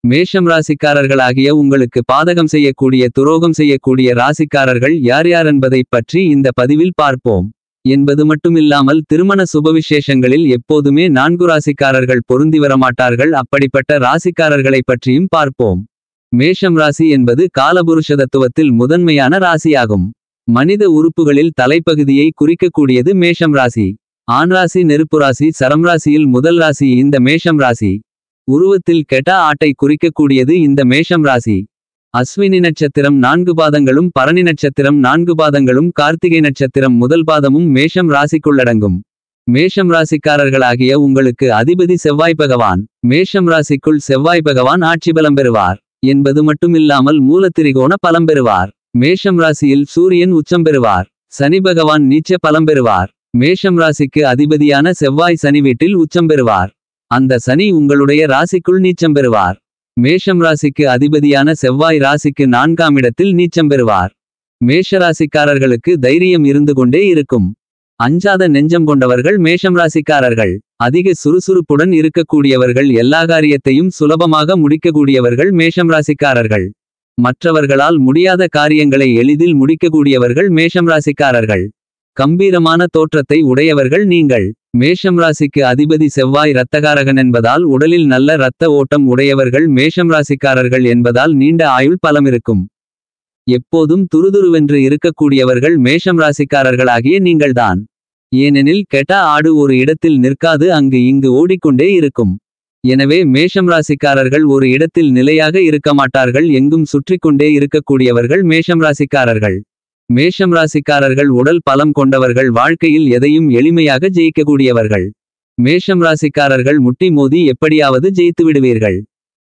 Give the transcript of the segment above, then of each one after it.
மேஷம் ராசிக்காரர்களாகிய உங்களுக்கு பாதகம் செய்யக்கூடிய துரோகம் செய்யக்கூடிய ராசிக்காரர்கள் யார் யார் என்பதைப் பற்றி இந்த பதிவில் பார்ப்போம். என்பது மட்டுமில்லாமல் திருமண சுபவிசேஷங்களில் எப்போதுமே 4 ராசிக்காரர்கள் பொருந்தி வரமாட்டார்கள். அப்படிப்பட்ட ராசிக்காரர்களை பற்றியும் பார்ப்போம். மேஷம் ராசி என்பது காலபுருஷ தத்துவத்தில் முதன்மையான ராசியாகும். மனித உறுப்புகளில் தலைப்பகுதியை குறிக்கக்கூடியது மேஷம் ராசி. ஆண் ராசி நெருப்பு ராசி, சரம்ராசியில் முதல் ராசி இந்த மேஷம் ராசி. உருவத்தில் கெட்ட ஆட்டை குறிக்கக்கூடியது இந்த மேஷம் ராசி. அஸ்வினி நட்சத்திரம் 4 பாதங்களும், பரணி நட்சத்திரம் 4 பாதங்களும், கார்த்திகை நட்சத்திரம் முதல் பாதமும் மேஷம் ராசிக்குள்ளடங்கும். மேஷம் ராசிக்காரர்களாகிய உங்களுக்கு அதிபதி செவ்வாய் பகவான். மேஷம் ராசிக்குள் செவ்வாய் பகவான் ஆட்சி பலம் பெறுவார். என்பது மட்டுமில்லாமல் மூலத்திரிகோண பலம் பெறுவார். மேஷம் ராசியில் சூரியன் உச்சம் பெறுவார். சனி பகவான் நீச்ச பலம் பெறுவார். மேஷம் ராசிக்கு அதிபதியான செவ்வாய் சனி வீட்டில் உச்சம் பெறுவார். அந்த சனி உங்களுடைய ராசிக்குள் நீச்சம் பெறுவார். மேஷம் ராசிக்கு அதிபதியான செவ்வாய் ராசிக்கு 4ஆம் இடத்தில் நீச்சம் பெறுவார். மேஷ ராசிக்காரர்களுக்கு தைரியம் இருந்து கொண்டே இருக்கும். அஞ்சாத நெஞ்சம் கொண்டவர்கள் மேஷம் ராசிக்காரர்கள். அதிக சுறுசுறுப்புடன் இருக்கக்கூடியவர்கள், எல்லா காரியத்தையும் சுலபமாக முடிக்கக்கூடியவர்கள் மேஷம் ராசிக்காரர்கள். மற்றவர்களால் முடியாத காரியங்களை எளிதில் முடிக்கக்கூடியவர்கள் மேஷம் ராசிக்காரர்கள். கம்பீரமான தோற்றத்தை உடையவர்கள் நீங்கள். மேஷம் ராசிக்கு அதிபதி செவ்வாய் இரத்தகாரகன் என்பதால் உடலில் நல்ல இரத்த ஓட்டம் உடையவர்கள் மேஷம் ராசிக்காரர்கள் என்பதால் நீண்ட ஆயுள் பலம் இருக்கும். எப்போதும் துருதுருவென்று இருக்கக்கூடியவர்கள் மேஷம் ராசிக்காரர்களாகிய நீங்கள்தான். ஏனெனில் கெட்ட ஆடு ஒரு இடத்தில் நிற்காது, அங்கு இங்கு ஓடிக்கொண்டே இருக்கும். எனவே மேஷம் ராசிக்காரர்கள் ஒரு இடத்தில் நிலையாக இருக்க மாட்டார்கள், எங்கும் சுற்றிக்கொண்டே இருக்கக்கூடியவர்கள் மேஷம் ராசிக்காரர்கள். மேஷம் ராசிக்காரர்கள் உடல் பலம் கொண்டவர்கள், வாழ்க்கையில் எதையும் எளிமையாக ஜெயிக்கக்கூடியவர்கள். மேஷம் ராசிக்காரர்கள் முட்டி மோதி எப்படியாவது ஜெயித்து விடுவீர்கள்.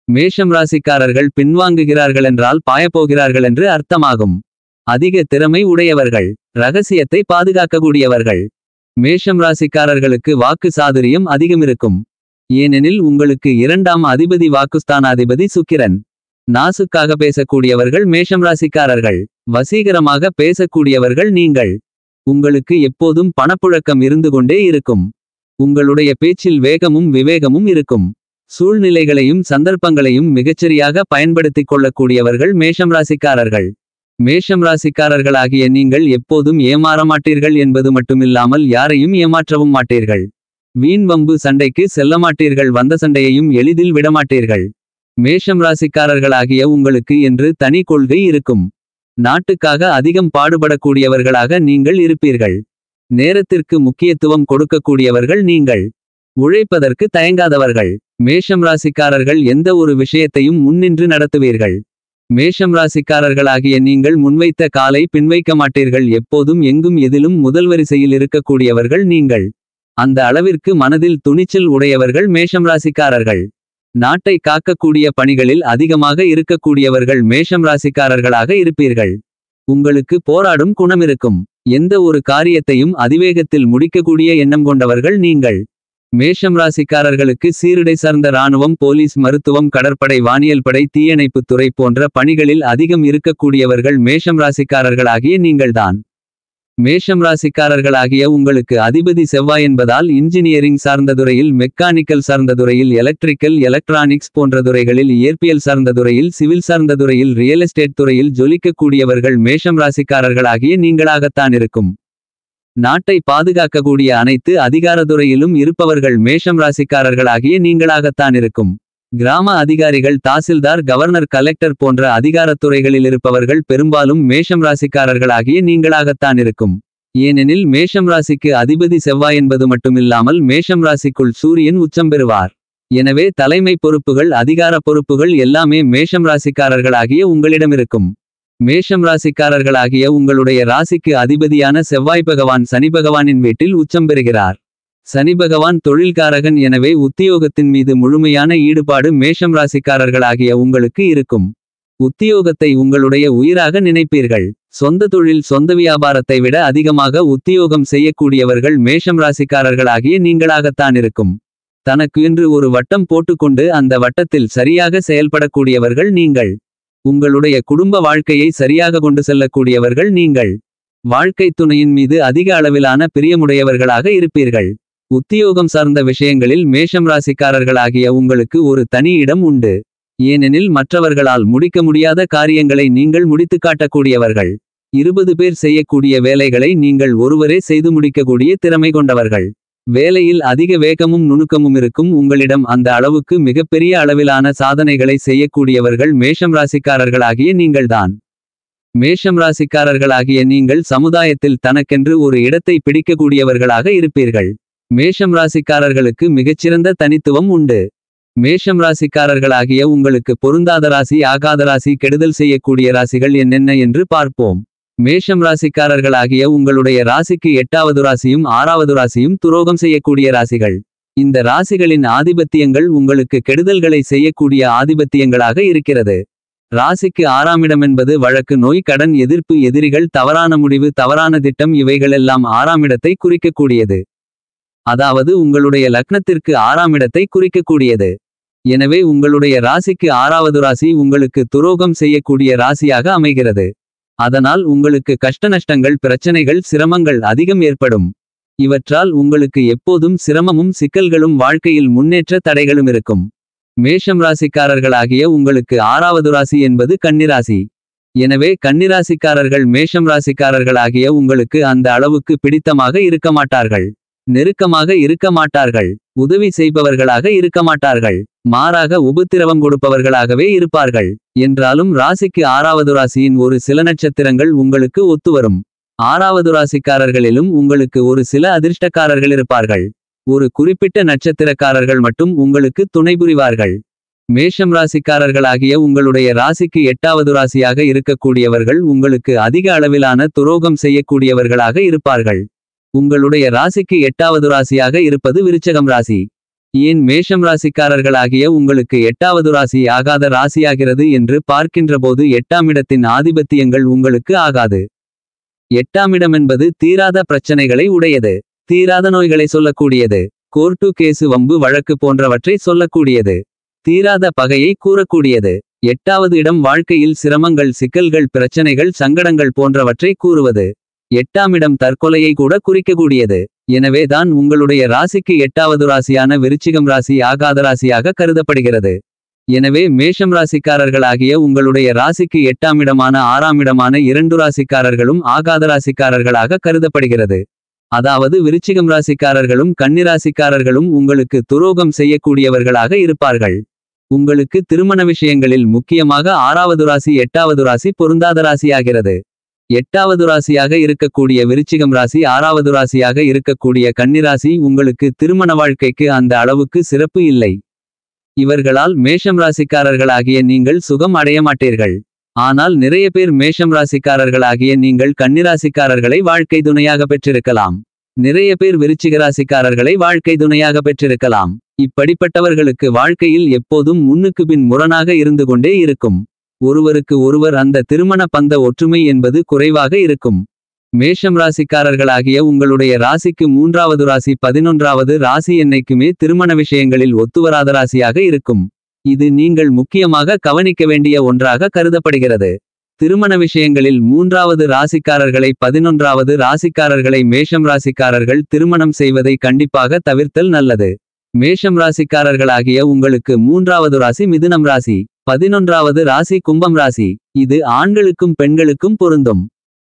மேஷம் ராசிக்காரர்கள் பின்வாங்குகிறார்களென்றால் பாயப்போகிறார்கள் என்று அர்த்தமாகும். அதிக திறமை உடையவர்கள், இரகசியத்தை பாதுகாக்கக்கூடியவர்கள். மேஷம் ராசிக்காரர்களுக்கு வாக்கு சாதுரியம் அதிகமிருக்கும். ஏனெனில் உங்களுக்கு 2ஆம் அதிபதி வாக்குஸ்தானாதிபதி சுக்கிரன். நாசுக்காக பேசக்கூடியவர்கள் மேஷம் ராசிக்காரர்கள். வசீகரமாக பேசக்கூடியவர்கள் நீங்கள். உங்களுக்கு எப்போதும் பணப்புழக்கம் இருந்து கொண்டே இருக்கும். உங்களுடைய பேச்சில் வேகமும் விவேகமும் இருக்கும். சூழ்நிலைகளையும் சந்தர்ப்பங்களையும் மிகச்சரியாக பயன்படுத்திக் கொள்ளக்கூடியவர்கள் மேஷம் ராசிக்காரர்கள். மேஷம் ராசிக்காரர்களாகிய நீங்கள் எப்போதும் ஏமாற மாட்டீர்கள் என்பது மட்டுமில்லாமல் யாரையும் ஏமாற்றவும் மாட்டீர்கள். வீண் வம்பு சண்டைக்கு செல்ல மாட்டீர்கள், வந்த சண்டையையும் எளிதில் விடமாட்டீர்கள். மேஷம் ராசிக்காரர்களாகிய உங்களுக்கு என்று தனி கொள்கை இருக்கும். நாட்டுக்காக அதிகம் பாடுபடக்கூடியவர்களாக நீங்கள் இருப்பீர்கள். நேரத்திற்கு முக்கியத்துவம் கொடுக்கக்கூடியவர்கள் நீங்கள். உழைப்பதற்கு தயங்காதவர்கள். மேஷம் ராசிக்காரர்கள் எந்த ஒரு விஷயத்தையும் முன்னின்று நடத்துவீர்கள். மேஷம் ராசிக்காரர்களாகிய நீங்கள் முன்வைத்த காலை பின்வைக்க மாட்டீர்கள். எப்போதும் எங்கும் எதிலும் முதல் வரிசையில் இருக்கக்கூடியவர்கள் நீங்கள். அந்த அளவிற்கு மனதில் துணிச்சல் உடையவர்கள் மேஷம் ராசிக்காரர்கள். நாட்டை காக்கக்கூடிய பணிகளில் அதிகமாக இருக்கக்கூடியவர்கள் மேஷம் ராசிக்காரர்களாக இருப்பீர்கள். உங்களுக்கு போராடும் குணமிருக்கும். எந்த ஒரு காரியத்தையும் அதிவேகத்தில் முடிக்கக்கூடிய எண்ணம் கொண்டவர்கள் நீங்கள். மேஷம் ராசிக்காரர்களுக்கு சீருடை சார்ந்த இராணுவம், போலீஸ், மருத்துவம், கடற்படை, வானியல் படை, தீயணைப்புத் துறை போன்ற பணிகளில் அதிகம் இருக்கக்கூடியவர்கள் மேஷம் ராசிக்காரர்களாகிய நீங்கள்தான். மேஷம் ராசிக்காரர்களாகிய உங்களுக்கு அதிபதி செவ்வாய் என்பதால் இன்ஜினியரிங் சார்ந்த துறையில், மெக்கானிக்கல் சார்ந்த துறையில், எலக்ட்ரிக்கல் எலக்ட்ரானிக்ஸ் போன்ற துறைகளில், இயற்பியல் சார்ந்த துறையில், சிவில் சார்ந்த துறையில், ரியல் எஸ்டேட் துறையில் ஜொலிக்கக்கூடியவர்கள் மேஷம் ராசிக்காரர்களாகிய நீங்களாகத்தான் இருக்கும். நாட்டை பாதுகாக்கக்கூடிய அனைத்து அதிகாரத்துறையிலும் இருப்பவர்கள் மேஷம் ராசிக்காரர்களாகிய நீங்களாகத்தான் இருக்கும். கிராம அதிகாரிகள், தாசில்தார், கவர்னர், கலெக்டர் போன்ற அதிகாரத்துறைகளில் இருப்பவர்கள் பெரும்பாலும் மேஷம் ராசிக்காரர்களாகிய நீங்களாகத்தான் இருக்கும். ஏனெனில் மேஷம் ராசிக்கு அதிபதி செவ்வாய் என்பது மட்டுமில்லாமல் மேஷம் ராசிக்குள் சூரியன் உச்சம் பெறுவார். எனவே தலைமை பொறுப்புகள், அதிகார பொறுப்புகள் எல்லாமே மேஷம் ராசிக்காரர்களாகிய உங்களிடமிருக்கும். மேஷம் ராசிக்காரர்களாகிய உங்களுடைய ராசிக்கு அதிபதியான செவ்வாய் பகவான் சனி பகவானின் வீட்டில் உச்சம் பெறுகிறார். சனி பகவான் தொழில்காரகன். எனவே உத்தியோகத்தின் மீது முழுமையான ஈடுபாடு மேஷம் ராசிக்காரர்களாகிய உங்களுக்கு இருக்கும். உத்தியோகத்தை உங்களுடைய உயிராக நினைப்பீர்கள். சொந்த தொழில், சொந்த வியாபாரத்தை விட அதிகமாக உத்தியோகம் செய்யக்கூடியவர்கள் மேஷம் ராசிக்காரர்களாகிய நீங்களாகத்தான் இருக்கும். தனக்கு என்று ஒரு வட்டம் போட்டுக்கொண்டு அந்த வட்டத்தில் சரியாக செயல்படக்கூடியவர்கள் நீங்கள். உங்களுடைய குடும்ப வாழ்க்கையை சரியாக கொண்டு செல்லக்கூடியவர்கள் நீங்கள். வாழ்க்கை துணையின் மீது அதிக அளவிலான பிரியமுடையவர்களாக இருப்பீர்கள். உத்தியோகம் சார்ந்த விஷயங்களில் மேஷம் ராசிக்காரர்களாகிய உங்களுக்கு ஒரு தனி இடம் உண்டு. ஏனெனில் மற்றவர்களால் முடிக்க முடியாத காரியங்களை நீங்கள் முடித்துக் காட்டக்கூடியவர்கள். 20 பேர் செய்யக்கூடிய வேலைகளை நீங்கள் ஒருவரே செய்து முடிக்கக்கூடிய திறமை கொண்டவர்கள். வேலையில் அதிக வேகமும் நுணுக்கமும் இருக்கும் உங்களிடம் அந்த அளவுக்கு மிகப்பெரிய அளவிலான சாதனைகளை செய்யக்கூடியவர்கள் மேஷம் ராசிக்காரர்களாகிய நீங்கள்தான். மேஷம் ராசிக்காரர்களாகிய நீங்கள் சமுதாயத்தில் தனக்கென்று ஒரு இடத்தை பிடிக்கக்கூடியவர்களாக இருப்பீர்கள். மேஷம் ராசிக்காரர்களுக்கு மிகச்சிறந்த தனித்துவம் உண்டு. மேஷம் ராசிக்காரர்களாகிய உங்களுக்கு பொருந்தாத ராசி ஆகாத ராசி கெடுதல் செய்யக்கூடிய ராசிகள் என்னென்ன என்று பார்ப்போம். மேஷம் ராசிக்காரர்களாகிய உங்களுடைய ராசிக்கு 8வது ராசியும் 6வது ராசியும் துரோகம் செய்யக்கூடிய ராசிகள். இந்த ராசிகளின் ஆதிபத்தியங்கள் உங்களுக்கு கெடுதல்களை செய்யக்கூடிய ஆதிபத்தியங்களாக இருக்கிறது. ராசிக்கு 6ஆம் இடம் என்பது வழக்கு நோய் கடன் எதிர்ப்பு எதிரிகள் தவறான முடிவு தவறான திட்டம் இவைகளெல்லாம் 6ஆம் இடத்தை குறிக்கக்கூடியது. அதாவது உங்களுடைய லக்னத்திற்கு 6ஆம் இடத்தை குறிக்கக்கூடியது. எனவே உங்களுடைய ராசிக்கு 6வது ராசி உங்களுக்கு துரோகம் செய்யக்கூடிய ராசியாக அமைகிறது. அதனால் உங்களுக்கு கஷ்டநஷ்டங்கள் பிரச்சனைகள் சிரமங்கள் அதிகம் ஏற்படும். இவற்றால் உங்களுக்கு எப்போதும் சிரமமும் சிக்கல்களும் வாழ்க்கையில் முன்னேற்ற தடைகளும் இருக்கும். மேஷம் ராசிக்காரர்களாகிய உங்களுக்கு 6வது ராசி என்பது கன்னிராசி. எனவே கன்னிராசிக்காரர்கள் மேஷம் ராசிக்காரர்களாகிய உங்களுக்கு அந்த அளவுக்கு பிடித்தமாக இருக்க மாட்டார்கள். நெருக்கமாக இருக்க மாட்டார்கள். உதவி செய்பவர்களாக இருக்க மாட்டார்கள். மாறாக உபத்திரவம் கொடுப்பவர்களாகவே இருப்பார்கள். என்றாலும் ராசிக்கு 6வது ராசியின் ஒரு சில நட்சத்திரங்கள் உங்களுக்கு ஒத்துவரும். 6வது ராசிக்காரர்களிலும் உங்களுக்கு ஒரு சில அதிர்ஷ்டக்காரர்கள் இருப்பார்கள். ஒரு குறிப்பிட்ட நட்சத்திரக்காரர்கள் மட்டும் உங்களுக்கு துணை புரிவார்கள். மேஷம் ராசிக்காரர்களாகிய உங்களுடைய ராசிக்கு 8வது ராசியாக இருக்கக்கூடியவர்கள் உங்களுக்கு அதிக அளவிலான துரோகம் செய்யக்கூடியவர்களாக இருப்பார்கள். உங்களுடைய ராசிக்கு 8வது ராசியாக இருப்பது விருச்சகம் ராசி. ஏன் மேஷம் ராசிக்காரர்களாகிய உங்களுக்கு 8வது ராசி ஆகாத ராசியாகிறது என்று பார்க்கின்றபோது 8ஆம் இடத்தின் ஆதிபத்தியங்கள் உங்களுக்கு ஆகாது. 8ஆம் இடம் என்பது தீராத பிரச்சனைகளை உடையது. தீராத நோய்களை சொல்லக்கூடியது. கோர்ட்டு கேசு வம்பு வழக்கு போன்றவற்றை சொல்லக்கூடியது. தீராத பகையை கூறக்கூடியது. 8வது இடம் வாழ்க்கையில் சிரமங்கள் சிக்கல்கள் பிரச்சனைகள் சங்கடங்கள் போன்றவற்றை கூறுவது. 8ஆம் இடம் தற்கொலையை கூட குறிக்கக்கூடியது. எனவே தான் உங்களுடைய ராசிக்கு 8வது ராசியான விருச்சிகம் ராசி ஆகாத ராசியாக கருதப்படுகிறது. எனவே மேஷம் ராசிக்காரர்களாகிய உங்களுடைய ராசிக்கு 8ஆம் இடமான 6ஆம் இடமான 2 ராசிக்காரர்களும் ஆகாத ராசிக்காரர்களாக கருதப்படுகிறது. அதாவது விருச்சிகம் ராசிக்காரர்களும் கன்னிராசிக்காரர்களும் உங்களுக்கு துரோகம் செய்யக்கூடியவர்களாக இருப்பார்கள். உங்களுக்கு திருமண விஷயங்களில் முக்கியமாக 6வது ராசி 8வது ராசி பொருந்தாத ராசியாகிறது. 8வது ராசியாக இருக்கக்கூடிய விருச்சிகம் ராசி 6வது ராசியாக இருக்கக்கூடிய கன்னிராசி உங்களுக்கு திருமண வாழ்க்கைக்கு அந்த அளவுக்கு சிறப்பு இல்லை. இவர்களால் மேஷம் ராசிக்காரர்களாகிய நீங்கள் சுகம் அடைய மாட்டீர்கள். ஆனால் நிறைய பேர் மேஷம் ராசிக்காரர்களாகிய நீங்கள் கன்னிராசிக்காரர்களை வாழ்க்கை துணையாக பெற்றிருக்கலாம். நிறைய பேர் விருச்சிக ராசிக்காரர்களை வாழ்க்கை துணையாக பெற்றிருக்கலாம். இப்படிப்பட்டவர்களுக்கு வாழ்க்கையில் எப்போதும் முன்னுக்கு பின் முரணாக இருந்து கொண்டே இருக்கும். ஒருவருக்கு ஒருவர் அந்த திருமண பந்த ஒற்றுமை என்பது குறைவாக இருக்கும். மேஷம் ராசிக்காரர்களாகிய உங்களுடைய ராசிக்கு 3வது ராசி 11வது ராசி என்னைக்குமே திருமண விஷயங்களில் ஒத்துவராத ராசியாக இருக்கும். இது நீங்கள் முக்கியமாக கவனிக்க வேண்டிய ஒன்றாக கருதப்படுகிறது. திருமண விஷயங்களில் 3வது ராசிக்காரர்களை 11வது ராசிக்காரர்களை மேஷம் ராசிக்காரர்கள் திருமணம் செய்வதை கண்டிப்பாக தவிர்த்தல் நல்லது. மேஷம் ராசிக்காரர்களாகிய உங்களுக்கு 3வது ராசி மிதுனம் ராசி. 11வது ராசி கும்பம் ராசி. இது ஆண்களுக்கும் பெண்களுக்கும் பொருந்தும்.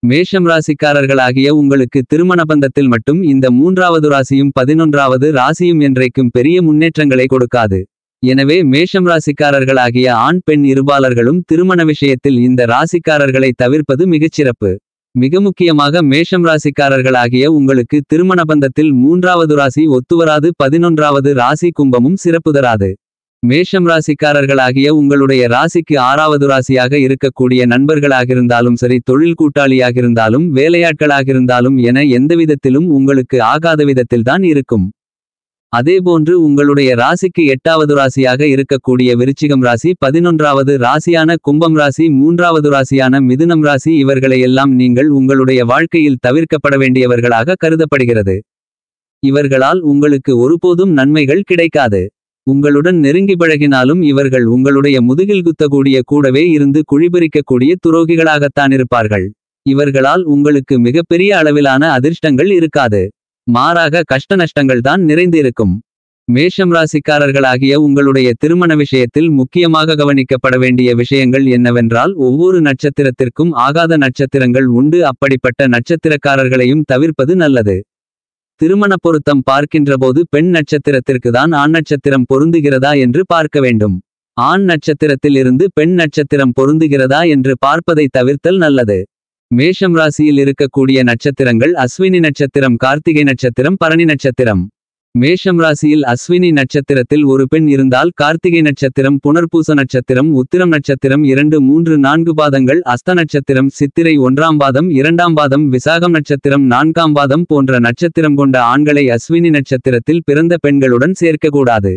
மேஷம் ராசிக்காரர்களாகிய உங்களுக்கு திருமண பந்தத்தில் மட்டும் இந்த 3வது ராசியும் 11வது ராசியும் என்றைக்கும் பெரிய முன்னேற்றங்களை கொடுக்காது. எனவே மேஷம் ராசிக்காரர்களாகிய ஆண் பெண் இருபாலர்களும் திருமண விஷயத்தில் இந்த ராசிக்காரர்களை தவிர்ப்பது மிகச்சிறப்பு. மிக முக்கியமாக மேஷம் ராசிக்காரர்களாகிய உங்களுக்கு திருமண பந்தத்தில் 3வது ராசி ஒத்துவராது. 11வது ராசி கும்பமும் சிறப்பு தராது. மேஷம் ராசிக்காரர்களாகிய உங்களுடைய ராசிக்கு 6வது ராசியாக இருக்கக்கூடிய நண்பர்களாகிருந்தாலும் சரி தொழில் கூட்டாளியாகிருந்தாலும் வேலையாட்களாகிருந்தாலும் என எந்தவிதத்திலும் உங்களுக்கு ஆகாத விதத்தில்தான் இருக்கும். அதேபோன்று உங்களுடைய ராசிக்கு 8வது ராசியாக இருக்கக்கூடிய விருச்சிகம் ராசி 11வது ராசியான கும்பம் ராசி 3வது ராசியான மிதுனம் ராசி இவர்களையெல்லாம் நீங்கள் உங்களுடைய வாழ்க்கையில் தவிர்க்கப்பட வேண்டியவர்களாக கருதப்படுகிறது. இவர்களால் உங்களுக்கு ஒருபோதும் நன்மைகள் கிடைக்காது. உங்களுடன் நெருங்கி பழகினாலும் இவர்கள் உங்களுடைய முதுகில் குத்தக்கூடிய கூடவே இருந்து குழிபறிக்கக்கூடிய துரோகிகளாகத்தான் இருப்பார்கள். இவர்களால் உங்களுக்கு மிகப்பெரிய அளவிலான அதிர்ஷ்டங்கள் இருக்காது. மாறாக கஷ்டநஷ்டங்கள் தான் நிறைந்திருக்கும். மேஷம் ராசிக்காரர்களாகிய உங்களுடைய திருமண விஷயத்தில் முக்கியமாக கவனிக்கப்பட வேண்டிய விஷயங்கள் என்னவென்றால், ஒவ்வொரு நட்சத்திரத்திற்கும் ஆகாத நட்சத்திரங்கள் உண்டு. அப்படிப்பட்ட நட்சத்திரக்காரர்களையும் தவிர்ப்பது நல்லது. திருமண பொருத்தம் பார்க்கின்றபோது பெண் நட்சத்திரத்திற்கு தான் ஆண் நட்சத்திரம் பொருந்துகிறதா என்று பார்க்க வேண்டும். ஆண் நட்சத்திரத்தில் இருந்து பெண் நட்சத்திரம் பொருந்துகிறதா என்று பார்ப்பதை தவிர்த்தல் நல்லது. மேஷம் ராசியில் இருக்கக்கூடிய நட்சத்திரங்கள் அஸ்வினி நட்சத்திரம், கார்த்திகை நட்சத்திரம், பரணி நட்சத்திரம். மேஷம் ராசியில் அஸ்வினி நட்சத்திரத்தில் ஒரு பெண் இருந்தால் கார்த்திகை நட்சத்திரம், புனர்பூச நட்சத்திரம், உத்திரம் நட்சத்திரம் 2, 3, 4 பாதங்கள், அஸ்த நட்சத்திரம், சித்திரை 1ஆம் பாதம், 2ஆம் பாதம், விசாகம் நட்சத்திரம் 4ஆம் பாதம் போன்ற நட்சத்திரம் கொண்ட ஆண்களை அஸ்வினி நட்சத்திரத்தில் பிறந்த பெண்களுடன் சேர்க்கக்கூடாது.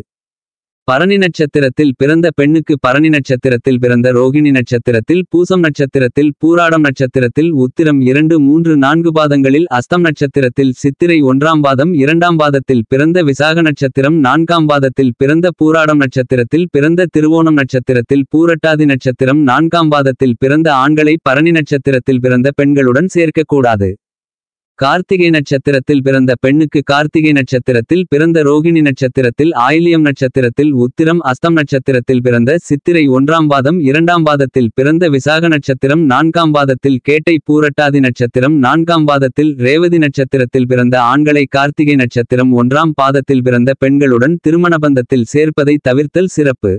பரணி நட்சத்திரத்தில் பிறந்த பெண்ணுக்கு பரணி நட்சத்திரத்தில் பிறந்த ரோகிணி நட்சத்திரத்தில், பூசம் நட்சத்திரத்தில், பூராடம் நட்சத்திரத்தில், உத்திரம் 2, 3, 4 பாதங்களில், அஸ்தம் நட்சத்திரத்தில், சித்திரை 1ஆம் பாதம் 2ஆம் பாதத்தில் பிறந்த விசாக நட்சத்திரம் 4ஆம் பாதத்தில் பிறந்த பூராடம் நட்சத்திரத்தில் பிறந்த திருவோணம் நட்சத்திரத்தில், பூரட்டாதி நட்சத்திரம் 4ஆம் பாதத்தில் பிறந்த ஆண்களை பரணி நட்சத்திரத்தில் பிறந்த பெண்களுடன் சேர்க்கக்கூடாது. கார்த்திகை நட்சத்திரத்தில் பிறந்த பெண்ணுக்கு கார்த்திகை நட்சத்திரத்தில் பிறந்த ரோகிணி நட்சத்திரத்தில், ஆயில்யம் நட்சத்திரத்தில், உத்திரம், அஸ்தம் நட்சத்திரத்தில் பிறந்த சித்திரை 1ஆம் பாதம் 2ஆம் பாதத்தில் பிறந்த விசாக நட்சத்திரம் 4ஆம் பாதத்தில், கேட்டை, பூரட்டாதி நட்சத்திரம் 4ஆம் பாதத்தில், ரேவதி நட்சத்திரத்தில் பிறந்த ஆண்களை கார்த்திகை நட்சத்திரம் 1ஆம் பாதத்தில் பிறந்த பெண்களுடன் திருமண பந்தத்தில் சேர்ப்பதை தவிர்த்தல் சிறப்பு.